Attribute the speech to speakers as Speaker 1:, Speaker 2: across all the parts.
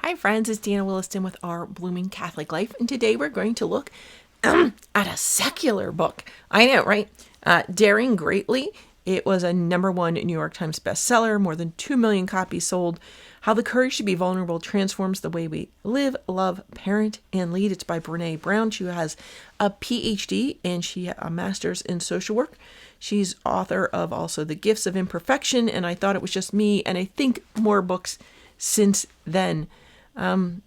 Speaker 1: Hi friends, it's Deanna Williston with Our Blooming Catholic Life, and today we're going to look at a secular book. I know, right? Daring Greatly. It was a #1 New York Times bestseller, more than 2 million copies sold. How the Courage to be Vulnerable Transforms the Way We Live, Love, Parent, and Lead. It's by Brené Brown. She has a PhD and she a master's in social work. She's author of also The Gifts of Imperfection, and I Thought It Was Just Me, and I think more books since then. There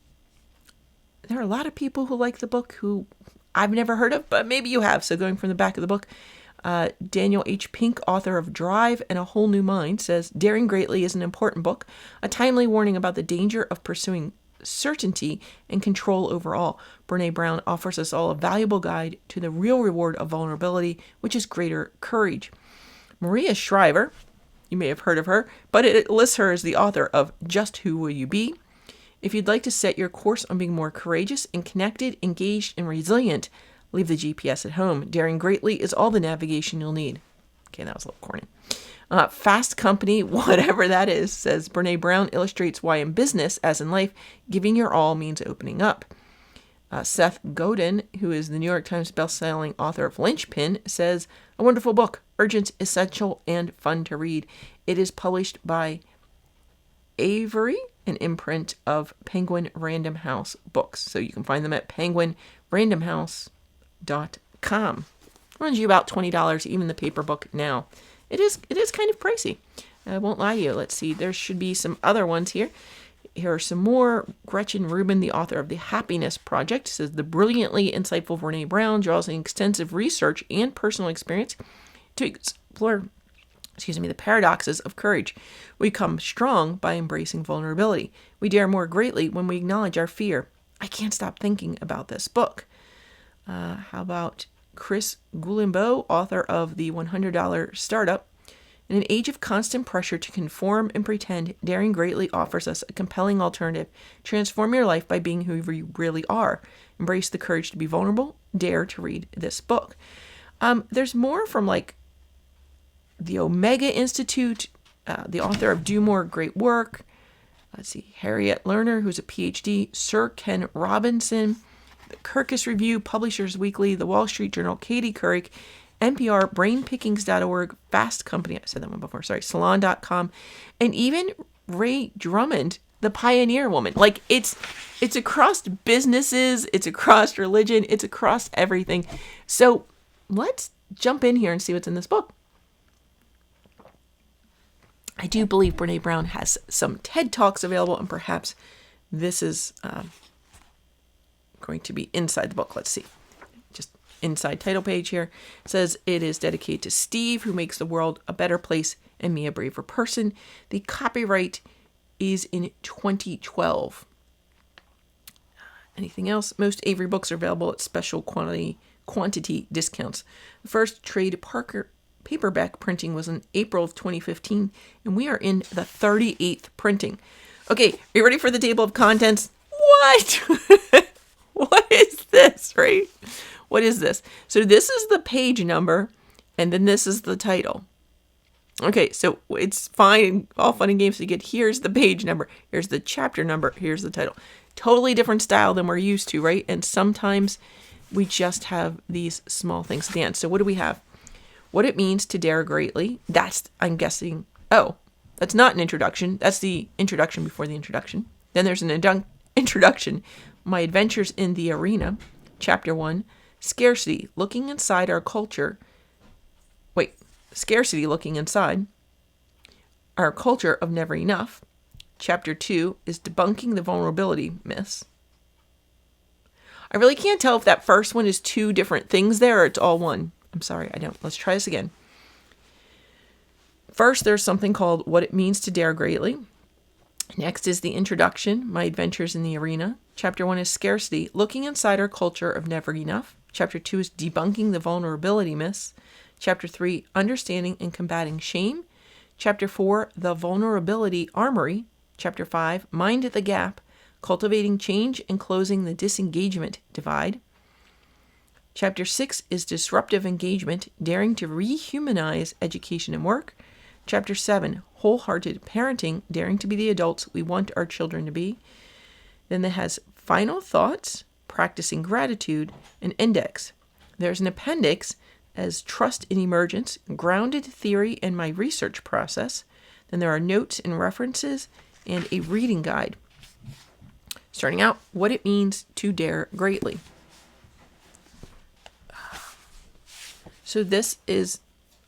Speaker 1: are a lot of people who like the book who I've never heard of, but maybe you have. So going from the back of the book, Daniel H. Pink, author of Drive and A Whole New Mind, says, Daring Greatly is an important book, a timely warning about the danger of pursuing certainty and control over all. Brené Brown offers us all a valuable guide to the real reward of vulnerability, which is greater courage. Maria Shriver, you may have heard of her, but it lists her as the author of Just Who Will You Be? If you'd like to set your course on being more courageous and connected, engaged, and resilient, leave the GPS at home. Daring Greatly is all the navigation you'll need. Okay, that was a little corny. Fast Company, whatever that is, says Brené Brown illustrates why in business, as in life, giving your all means opening up. Seth Godin, who is the New York Times bestselling author of Lynchpin, says, a wonderful book, urgent, essential, and fun to read. It is published by Avery, an imprint of Penguin Random House books. So you can find them at penguinrandomhouse.com. Runs you about $20, even the paper book now. It is kind of pricey. I won't lie to you. Let's see. There should be some other ones here. Here are some more. Gretchen Rubin, the author of The Happiness Project, says the brilliantly insightful Brené Brown draws on extensive research and personal experience to explore the paradoxes of courage. We come strong by embracing vulnerability. We dare more greatly when we acknowledge our fear. I can't stop thinking about this book. How about Chris Goulimbeau, author of The $100 Startup? In an age of constant pressure to conform and pretend, Daring Greatly offers us a compelling alternative. Transform your life by being who you really are. Embrace the courage to be vulnerable. Dare to read this book. There's more from like the Omega Institute, the author of Do More Great Work. Let's see, Harriet Lerner, who's a PhD, Sir Ken Robinson, the Kirkus Review, Publishers Weekly, the Wall Street Journal, Katie Couric, NPR, brainpickings.org, Fast Company, I said that one before, salon.com, and even Ray Drummond, the pioneer woman. Like it's across businesses, it's across religion, it's across everything. So let's jump in here and see what's in this book. I do believe Brené Brown has some TED Talks available, and perhaps this is going to be inside the book. Let's see. Just inside title page here. It says it is dedicated to Steve, who makes the world a better place and me a braver person. The copyright is in 2012. Anything else? Most Avery books are available at special quantity discounts. The first trade paperback printing was in April of 2015, and we are in the 38th printing. Okay, are you ready for the table of contents? What? What is this, right? What is this? So this is the page number, and then this is the title. Okay, so it's fine, all fun and games to get. Here's the page number, here's the chapter number, here's the title. Totally different style than we're used to, right? And sometimes we just have these small things at the end. So what do we have? What it means to dare greatly. That's, I'm guessing, that's not an introduction. That's the introduction before the introduction. Then there's an introduction. My Adventures in the Arena. Chapter 1. Scarcity, looking inside our culture. Scarcity, looking inside our culture of never enough. Chapter 2 is debunking the vulnerability myths. I really can't tell if that first one is two different things there or it's all one. I'm sorry, I don't. Let's try this again. First, there's something called What It Means to Dare Greatly. Next is the introduction, My Adventures in the Arena. Chapter 1 is Scarcity, looking inside our culture of never enough. Chapter 2 is Debunking the Vulnerability Myths. Chapter 3, Understanding and Combating Shame. Chapter 4, The Vulnerability Armory. Chapter 5, Mind the Gap, Cultivating Change and Closing the Disengagement Divide. Chapter 6 is Disruptive Engagement, Daring to Rehumanize Education and Work. Chapter 7, Wholehearted Parenting, Daring to be the Adults we want our children to be. Then it has final thoughts, practicing gratitude, an index. There's an appendix as trust in emergence, grounded theory in my research process. Then there are notes and references and a reading guide. Starting out, what it means to dare greatly. So this is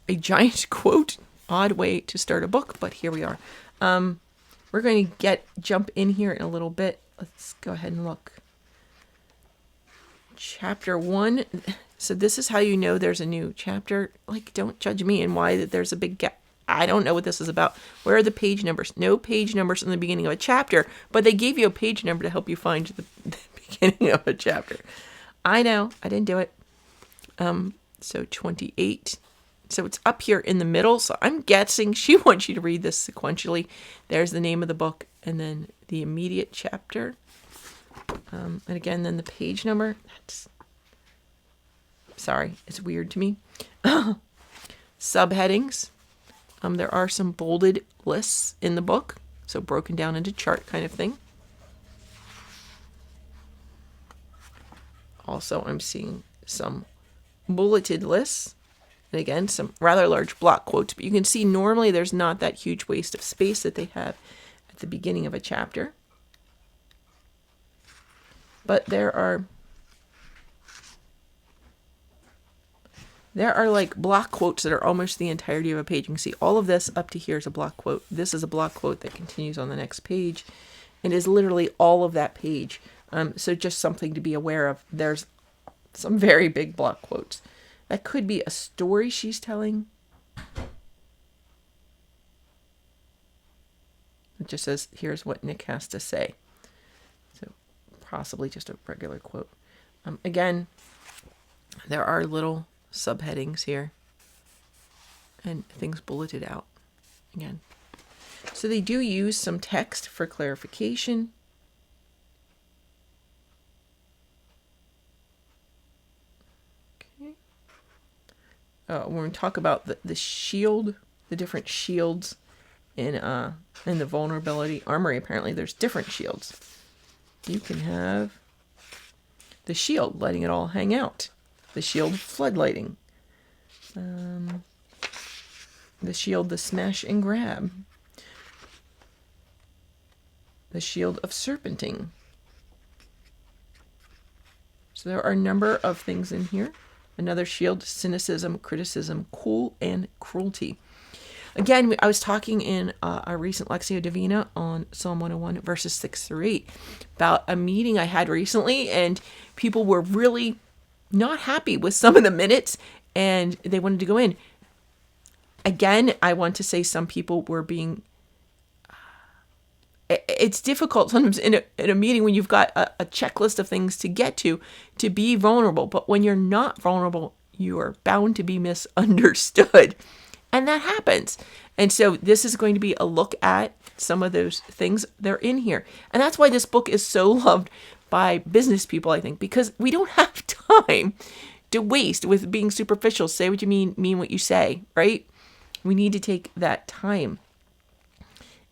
Speaker 1: a giant quote, odd way to start a book, but here we are. We're going to jump in here in a little bit. Let's go ahead and look. Chapter 1. So this is how you know there's a new chapter. Like, don't judge me and why that there's a big gap. I don't know what this is about. Where are the page numbers? No page numbers in the beginning of a chapter, but they gave you a page number to help you find the beginning of a chapter. I know, I didn't do it. So 28. So it's up here in the middle. So I'm guessing she wants you to read this sequentially. There's the name of the book and then the immediate chapter. And again, then the page number. Sorry, it's weird to me. Subheadings. There are some bolded lists in the book. So broken down into chart kind of thing. Also, I'm seeing some bulleted lists. And again, some rather large block quotes. But you can see normally there's not that huge waste of space that they have at the beginning of a chapter. But there are like block quotes that are almost the entirety of a page. You can see all of this up to here is a block quote. This is a block quote that continues on the next page and is literally all of that page. So just something to be aware of. There's some very big block quotes. That could be a story she's telling. It just says, here's what Nick has to say. So possibly just a regular quote. Again, there are little subheadings here and things bulleted out again. So they do use some text for clarification. When we talk about the shield, the different shields in the vulnerability armory, apparently there's different shields. You can have the shield, letting it all hang out. The shield, floodlighting. The shield, the smash and grab. The shield of serpenting. So there are a number of things in here. Another shield, cynicism, criticism, cool, and cruelty. Again, I was talking in our recent Lectio Divina on Psalm 101, verses 6 through 8, about a meeting I had recently, and people were really not happy with some of the minutes, and they wanted to go in. Again, I want to say some people were being... It's difficult sometimes in a meeting when you've got a checklist of things to get to be vulnerable. But when you're not vulnerable, you are bound to be misunderstood. And that happens. And so this is going to be a look at some of those things. They're in here. And that's why this book is so loved by business people, I think, because we don't have time to waste with being superficial. Say what you mean what you say, right? We need to take that time.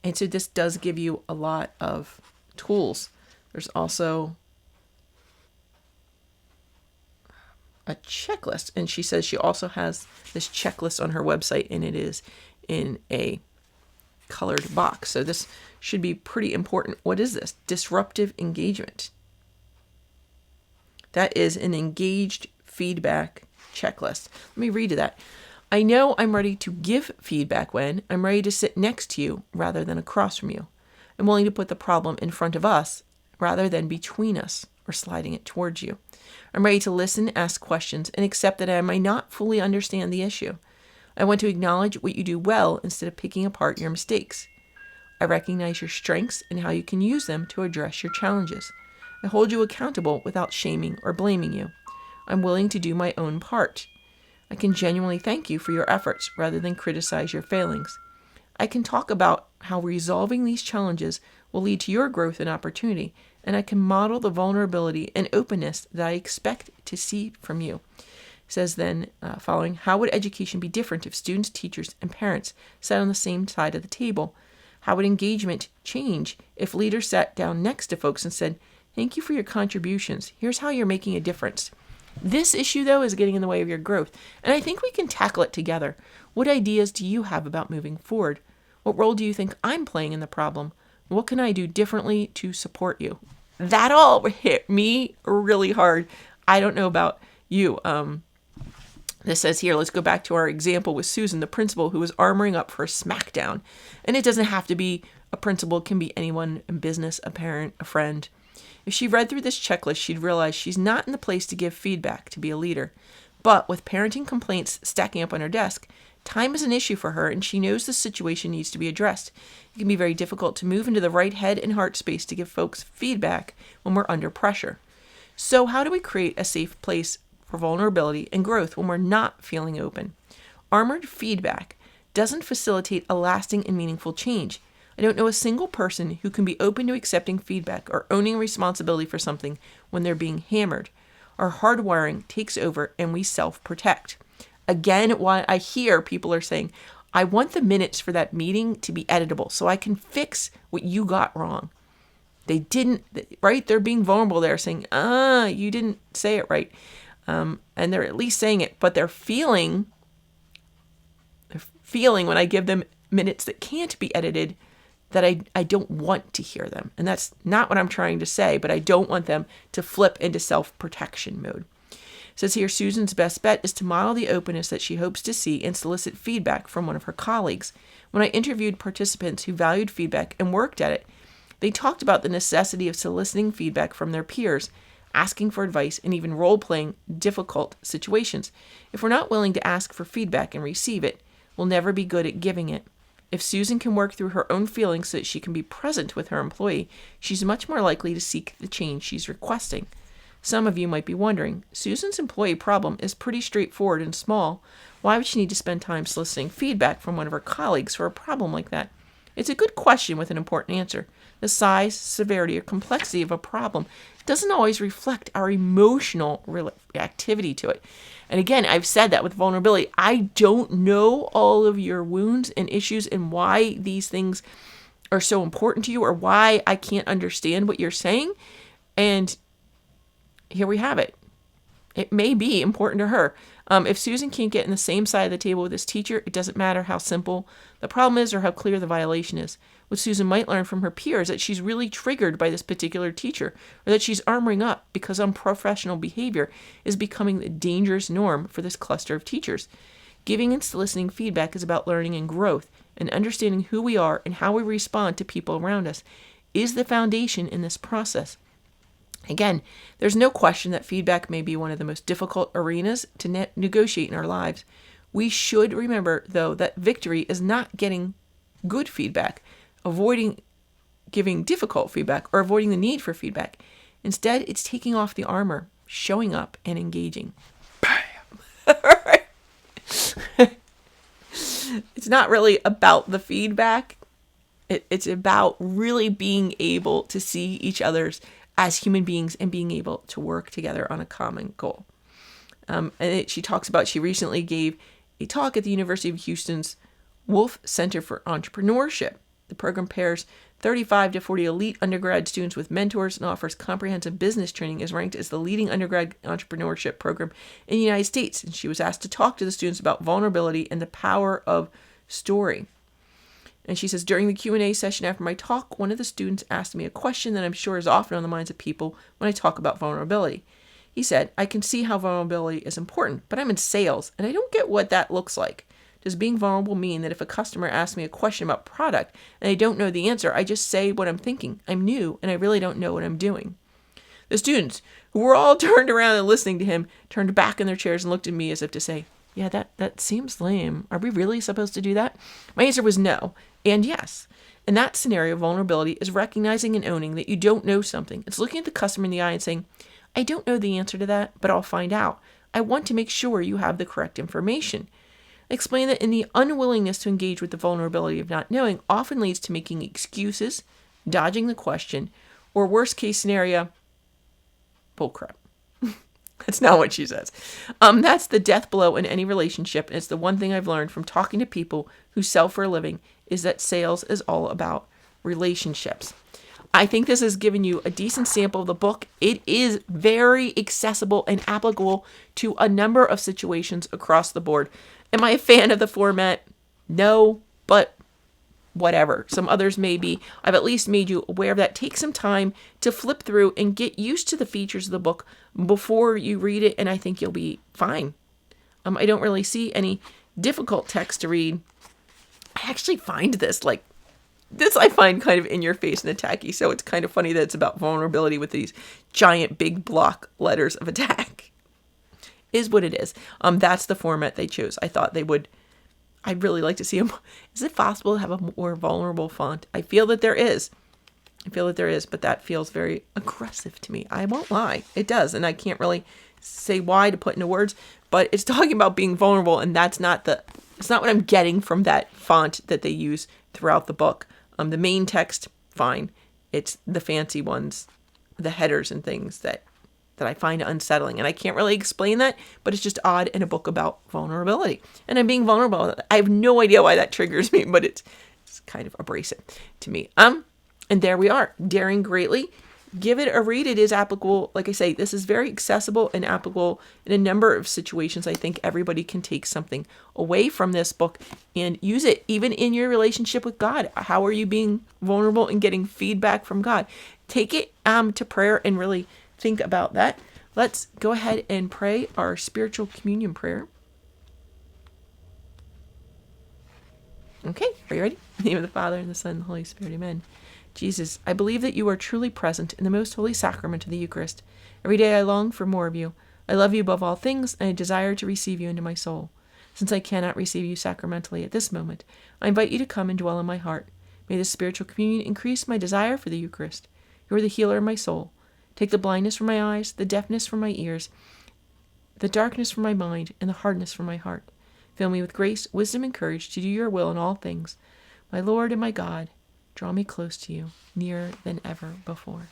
Speaker 1: And so this does give you a lot of tools. There's also a checklist. And she says she also has this checklist on her website, and it is in a colored box. So this should be pretty important. What is this? Disruptive engagement. That is an engaged feedback checklist. Let me read to that. I know I'm ready to give feedback when I'm ready to sit next to you rather than across from you. I'm willing to put the problem in front of us rather than between us or sliding it towards you. I'm ready to listen, ask questions, and accept that I may not fully understand the issue. I want to acknowledge what you do well instead of picking apart your mistakes. I recognize your strengths and how you can use them to address your challenges. I hold you accountable without shaming or blaming you. I'm willing to do my own part. I can genuinely thank you for your efforts rather than criticize your failings. I can talk about how resolving these challenges will lead to your growth and opportunity, and I can model the vulnerability and openness that I expect to see from you. It says then, following, how would education be different if students, teachers, and parents sat on the same side of the table? How would engagement change if leaders sat down next to folks and said, thank you for your contributions. Here's how you're making a difference. This issue, though, is getting in the way of your growth, and I think we can tackle it together. What ideas do you have about moving forward? What role do you think I'm playing in the problem? What can I do differently to support you? That all hit me really hard. I don't know about you. This says here, let's go back to our example with Susan, the principal who was armoring up for a smackdown. And it doesn't have to be a principal. It can be anyone in business, a parent, a friend. If she read through this checklist, she'd realize she's not in the place to give feedback, to be a leader. But with parenting complaints stacking up on her desk, time is an issue for her, and she knows the situation needs to be addressed. It can be very difficult to move into the right head and heart space to give folks feedback when we're under pressure. So how do we create a safe place for vulnerability and growth when we're not feeling open? Armored feedback doesn't facilitate a lasting and meaningful change. I don't know a single person who can be open to accepting feedback or owning responsibility for something when they're being hammered. Our hardwiring takes over and we self-protect. Again, why I hear people are saying, I want the minutes for that meeting to be editable so I can fix what you got wrong. They didn't, right? They're being vulnerable. They're saying, you didn't say it right. And they're at least saying it, but they're feeling when I give them minutes that can't be edited that I don't want to hear them. And that's not what I'm trying to say, but I don't want them to flip into self-protection mode. It says here, Susan's best bet is to model the openness that she hopes to see and solicit feedback from one of her colleagues. When I interviewed participants who valued feedback and worked at it, they talked about the necessity of soliciting feedback from their peers, asking for advice, and even role-playing difficult situations. If we're not willing to ask for feedback and receive it, we'll never be good at giving it. If Susan can work through her own feelings so that she can be present with her employee, she's much more likely to seek the change she's requesting. Some of you might be wondering, Susan's employee problem is pretty straightforward and small. Why would she need to spend time soliciting feedback from one of her colleagues for a problem like that? It's a good question with an important answer. The size, severity, or complexity of a problem doesn't always reflect our emotional reactivity to it. And again, I've said that with vulnerability. I don't know all of your wounds and issues and why these things are so important to you or why I can't understand what you're saying. And here we have it. It may be important to her. If Susan can't get in the same side of the table with this teacher, it doesn't matter how simple the problem is or how clear the violation is. What Susan might learn from her peers is that she's really triggered by this particular teacher, or that she's armoring up because unprofessional behavior is becoming the dangerous norm for this cluster of teachers. Giving and soliciting feedback is about learning and growth, and understanding who we are and how we respond to people around us is the foundation in this process. Again, there's no question that feedback may be one of the most difficult arenas to negotiate in our lives. We should remember, though, that victory is not getting good feedback, avoiding giving difficult feedback, or avoiding the need for feedback. Instead, it's taking off the armor, showing up, and engaging. Bam! It's not really about the feedback. It's about really being able to see each other's as human beings and being able to work together on a common goal. She talks about, she recently gave a talk at the University of Houston's Wolf Center for Entrepreneurship. The program pairs 35 to 40 elite undergrad students with mentors and offers comprehensive business training, is ranked as the leading undergrad entrepreneurship program in the United States. And she was asked to talk to the students about vulnerability and the power of story. And she says, during the Q&A session after my talk, one of the students asked me a question that I'm sure is often on the minds of people when I talk about vulnerability. He said, I can see how vulnerability is important, but I'm in sales, and I don't get what that looks like. Does being vulnerable mean that if a customer asks me a question about product and I don't know the answer, I just say what I'm thinking? I'm new, and I really don't know what I'm doing. The students, who were all turned around and listening to him, turned back in their chairs and looked at me as if to say, yeah, that seems lame. Are we really supposed to do that? My answer was no and yes. In that scenario, vulnerability is recognizing and owning that you don't know something. It's looking at the customer in the eye and saying, I don't know the answer to that, but I'll find out. I want to make sure you have the correct information. Explain that in the unwillingness to engage with the vulnerability of not knowing often leads to making excuses, dodging the question, or worst case scenario, bullcrap. That's not what she says. That's the death blow in any relationship, and it's the one thing I've learned from talking to people who sell for a living is that sales is all about relationships. I think this has given you a decent sample of the book. It is very accessible and applicable to a number of situations across the board. Am I a fan of the format? No, but whatever. Some others may be. I've at least made you aware of that. Take some time to flip through and get used to the features of the book before you read it, and I think you'll be fine. I don't really see any difficult text to read. I actually find this I find kind of in your face and attacky. So it's kind of funny that it's about vulnerability with these giant big block letters of attack. Is what it is. That's the format they chose. I thought they would. I'd really like to see them. Is it possible to have a more vulnerable font? I feel that there is, but that feels very aggressive to me. I won't lie. It does. And I can't really say why to put into words, but it's talking about being vulnerable. And it's not what I'm getting from that font that they use throughout the book. The main text, fine. It's the fancy ones, the headers and things that I find unsettling. And I can't really explain that, but it's just odd in a book about vulnerability. And I'm being vulnerable. I have no idea why that triggers me, but it's kind of abrasive to me. And there we are. Daring Greatly. Give it a read. It is applicable. Like I say, this is very accessible and applicable in a number of situations. I think everybody can take something away from this book and use it even in your relationship with God. How are you being vulnerable and getting feedback from God? Take it to prayer and really think about that. Let's go ahead and pray our spiritual communion prayer. Okay, are you ready? In the name of the Father, and the Son, and the Holy Spirit, amen. Jesus, I believe that you are truly present in the most holy sacrament of the Eucharist. Every day I long for more of you. I love you above all things, and I desire to receive you into my soul. Since I cannot receive you sacramentally at this moment, I invite you to come and dwell in my heart. May this spiritual communion increase my desire for the Eucharist. You are the healer of my soul. Take the blindness from my eyes, the deafness from my ears, the darkness from my mind, and the hardness from my heart. Fill me with grace, wisdom, and courage to do your will in all things. My Lord and my God, draw me close to you, nearer than ever before.